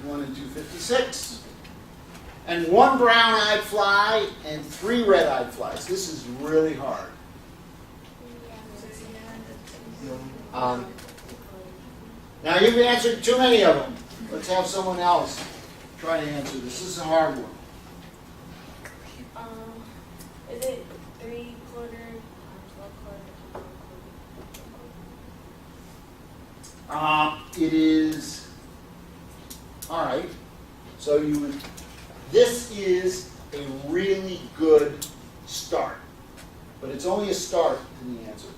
1 and 256. And 1 brown-eyed fly and 3 red-eyed flies. This is really hard. Now you've answered too many of them. Let's have someone else try to answer this. This is a hard one. Is it 3/4 times 1/4? It is, all right, so you would, this is a really good start, but it's only a start to the answer.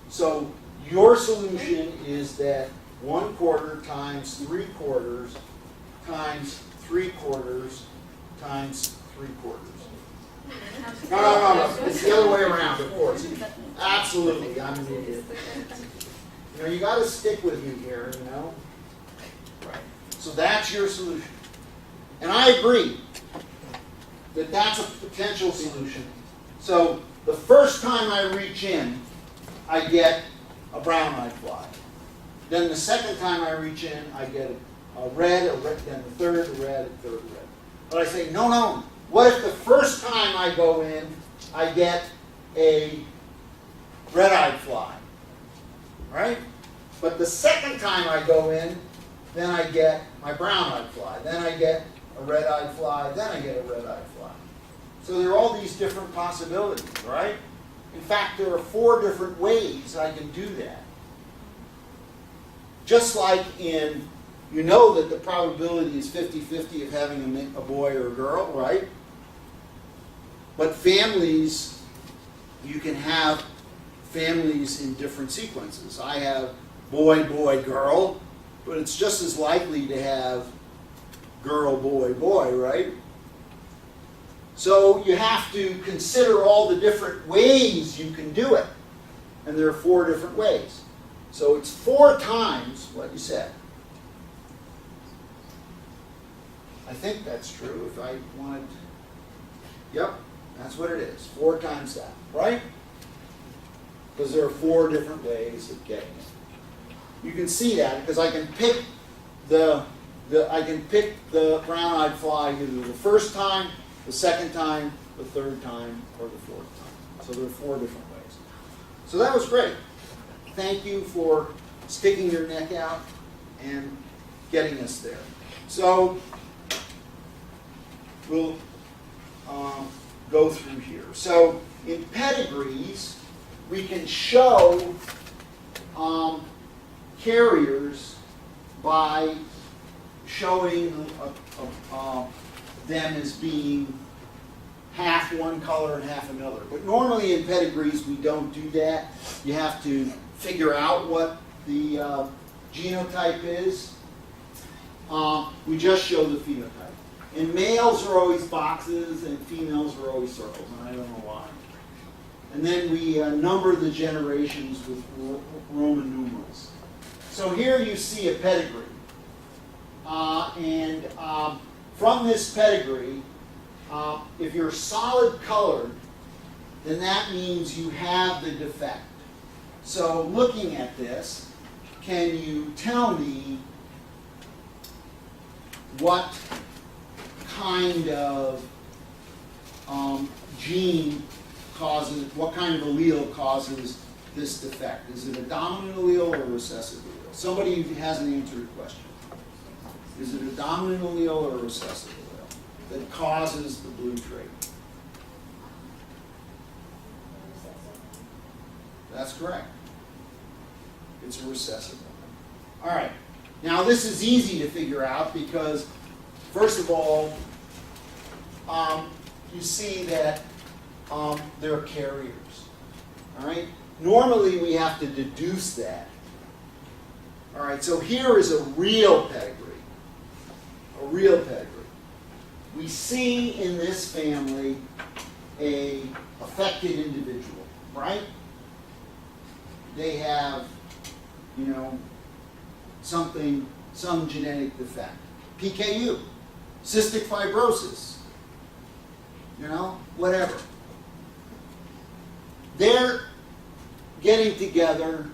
So your solution is that 1/4 times 3/4 times 3/4 times 3/4. No. It's the other way around, of course. Absolutely, I'm an idiot. You know, you got to stick with me here, you know. Right. So that's your solution. And I agree that that's a potential solution. So the first time I reach in, I get a brown-eyed fly. Then the second time I reach in, I get a red, then the third, a red, a third, red. But I say, no. What if the first time I go in, I get a red-eyed fly? Right? But the second time I go in, then I get my brown-eyed fly. Then I get a red-eyed fly. Then I get a red-eyed fly. So there are all these different possibilities, right? In fact, there are 4 different ways I can do that. Just like in, you know that the probability is 50-50 of having a boy or a girl, right? But families, you can have families in different sequences. I have boy, boy, girl, but it's just as likely to have girl, boy, boy, right? So you have to consider all the different ways you can do it. And there are 4 different ways. So it's 4 times what you said. I think that's true. If I wanted, yep, that's what it is. 4 times that, right? Because there are 4 different ways of getting it. You can see that because I can pick the brown-eyed fly either the first time, the second time, the third time, or the 4th time. So there are 4 different ways. So that was great. Thank you for sticking your neck out and getting us there. So we'll go through here. So in pedigrees, we can show carriers by showing them as being half one color and half another. But normally in pedigrees we don't do that. You have to figure out what the genotype is. We just show the phenotype. And males are always boxes and females are always circles, and I don't know why. And then we number the generations with Roman numerals. So here you see a pedigree. From this pedigree, if you're solid colored, then that means you have the defect. So looking at this, can you tell me what kind of gene causes, what kind of allele causes this defect? Is it a dominant allele or a recessive allele? Somebody hasn't answered the question. Is it a dominant allele or a recessive allele that causes the blue trait? That's correct. It's a recessive one. All right. Now this is easy to figure out because, first of all, you see that there are carriers. All right. Normally we have to deduce that. All right. So here is a real pedigree. A real pedigree. We see in this family a affected individual, right? They have, you know, some genetic defect. PKU, cystic fibrosis, you know, whatever. They're getting together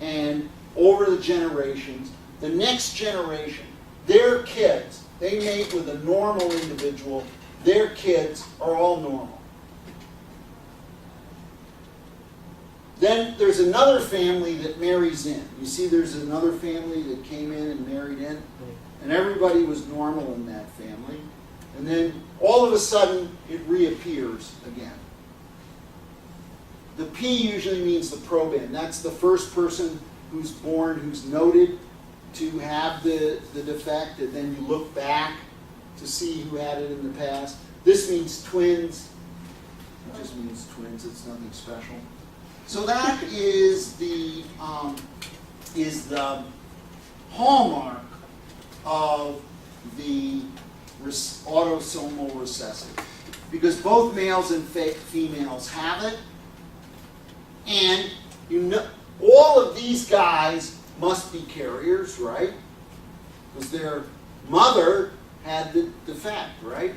and over the generations, the next generation, their kids, they mate with a normal individual, their kids are all normal. Then there's another family that marries in. You see there's another family that came in and married in, and everybody was normal in that family. And then all of a sudden it reappears again. The P usually means the proband. That's the first person who's born who's noted to have the defect, and then you look back to see who had it in the past. This means twins. It just means twins. It's nothing special. So that is the hallmark of the autosomal recessive, because both males and females have it, and you know all of these guys must be carriers, right? Because their mother had the defect, right?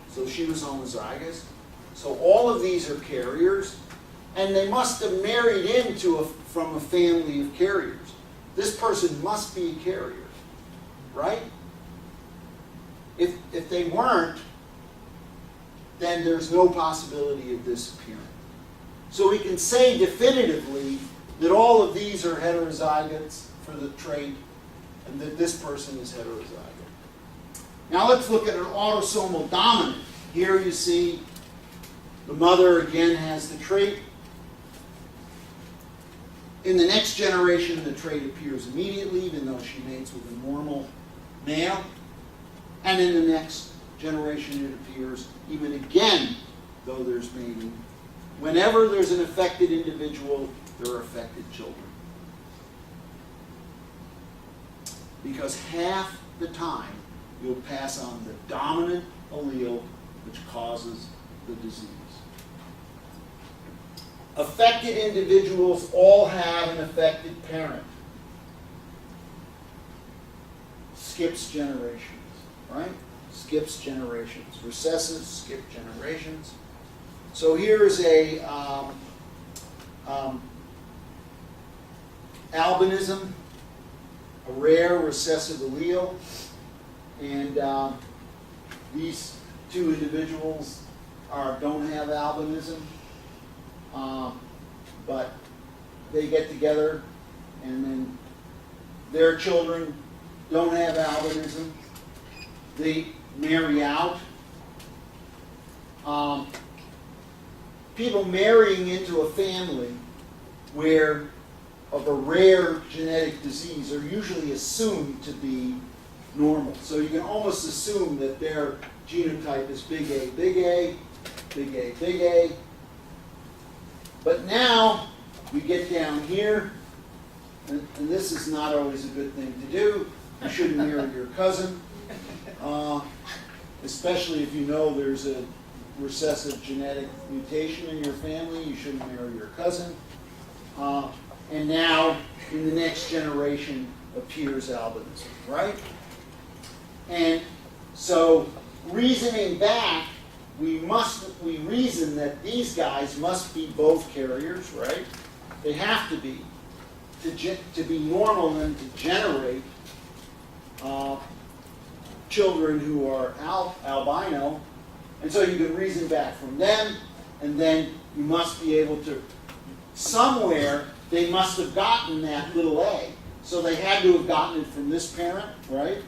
So she was homozygous. So all of these are carriers, and they must have married from a family of carriers. This person must be a carrier, right? If they weren't, then there's no possibility of this appearing. So we can say definitively that all of these are heterozygotes for the trait, and that this person is heterozygote. Now let's look at an autosomal dominant. Here you see the mother again has the trait. In the next generation, the trait appears immediately, even though she mates with a normal male. And in the next generation, it appears even again, though there's mating. Whenever there's an affected individual, there are affected children. Because half the time, you'll pass on the dominant allele which causes the disease. Affected individuals all have an affected parent. Skips generations, right? Skips generations. Recessives skip generations. So here's a albinism, a rare recessive allele, and these two individuals don't have albinism, but they get together, and then their children don't have albinism. They marry out. People marrying into a family of a rare genetic disease are usually assumed to be normal. So you can almost assume that their genotype is big A, big A, big A, big A. But now we get down here, and this is not always a good thing to do. You shouldn't marry your cousin, especially if you know there's a recessive genetic mutation in your family. You shouldn't marry your cousin. And now, in the next generation, appears albinism, right? And so, reasoning back, we reason that these guys must be both carriers, right? They have to be be normal and to generate children who are albino. And so you can reason back from them, and then you must be able to, somewhere, they must have gotten that little a. So they had to have gotten it from this parent, right?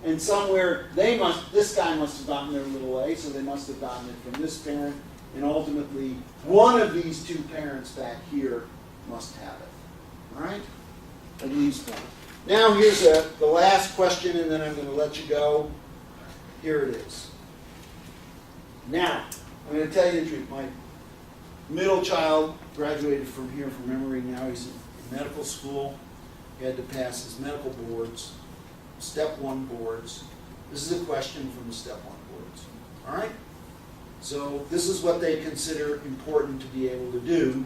And somewhere this guy must have gotten their little a, so they must have gotten it from this parent. And ultimately, one of these two parents back here must have it. All right? At least one. Now here's the last question, and then I'm going to let you go. Here it is. Now, I'm going to tell you the truth. My middle child graduated from here from Emory. Now he's in medical school. He had to pass his medical boards, Step 1 boards. This is a question from the Step 1 boards. All right? So this is what they consider important to be able to do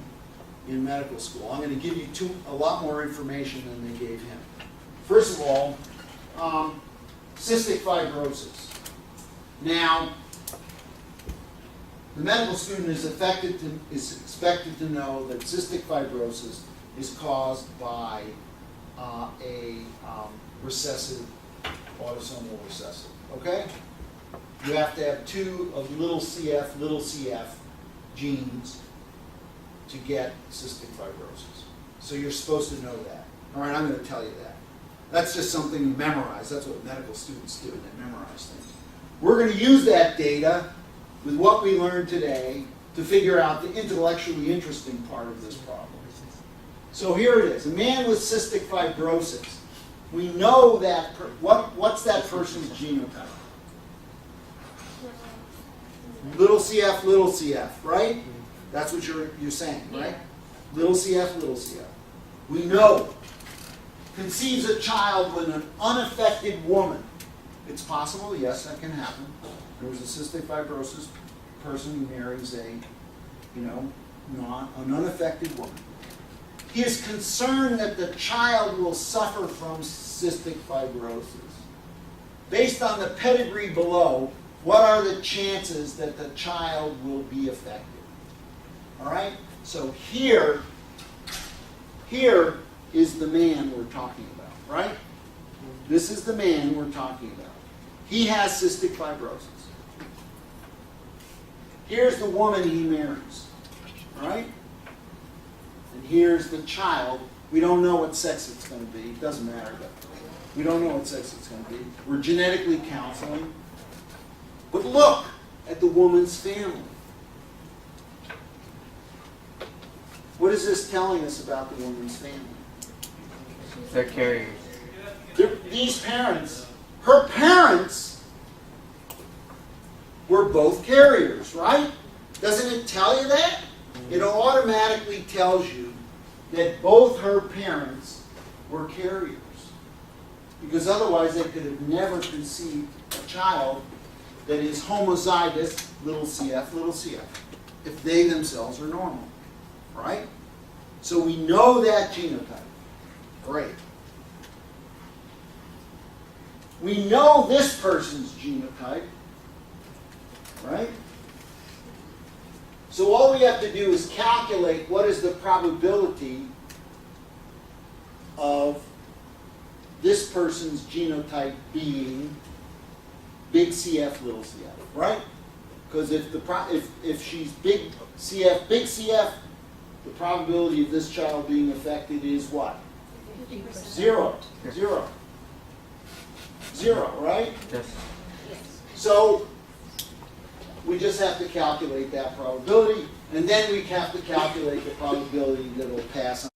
in medical school. I'm going to give you a lot more information than they gave him. First of all, cystic fibrosis. Now, the medical student is expected to know that cystic fibrosis is caused by a recessive, autosomal recessive. Okay? You have to have 2 of little cf genes to get cystic fibrosis. So you're supposed to know that. All right, I'm going to tell you that. That's just something you memorize. That's what medical students do. They memorize things. We're going to use that data with what we learned today to figure out the intellectually interesting part of this problem. So here it is. A man with cystic fibrosis. We know that, what's that person's genotype? Little cf, right? That's what you're saying, right? Little cf. We know. Conceives a child with an unaffected woman. It's possible, yes, that can happen. There was a cystic fibrosis person who marries an unaffected woman. He is concerned that the child will suffer from cystic fibrosis. Based on the pedigree below, what are the chances that the child will be affected? All right? So here is the man we're talking about, right? This is the man we're talking about. He has cystic fibrosis. Here's the woman he marries, right? And here's the child. We don't know what sex it's going to be. It doesn't matter, but we don't know what sex it's going to be. We're genetically counseling. But look at the woman's family. What is this telling us about the woman's family? They're carriers. These parents, her parents, were both carriers, right? Doesn't it tell you that? It automatically tells you that both her parents were carriers. Because otherwise they could have never conceived a child that is homozygous, little cf, if they themselves are normal, right? So we know that genotype. Great. We know this person's genotype, right? So all we have to do is calculate what is the probability of this person's genotype being big CF, little CF, right? Because if she's big CF, the probability of this child being affected is what? 0. 0, right? Yes. So we just have to calculate that probability, and then we have to calculate the probability that it'll pass on.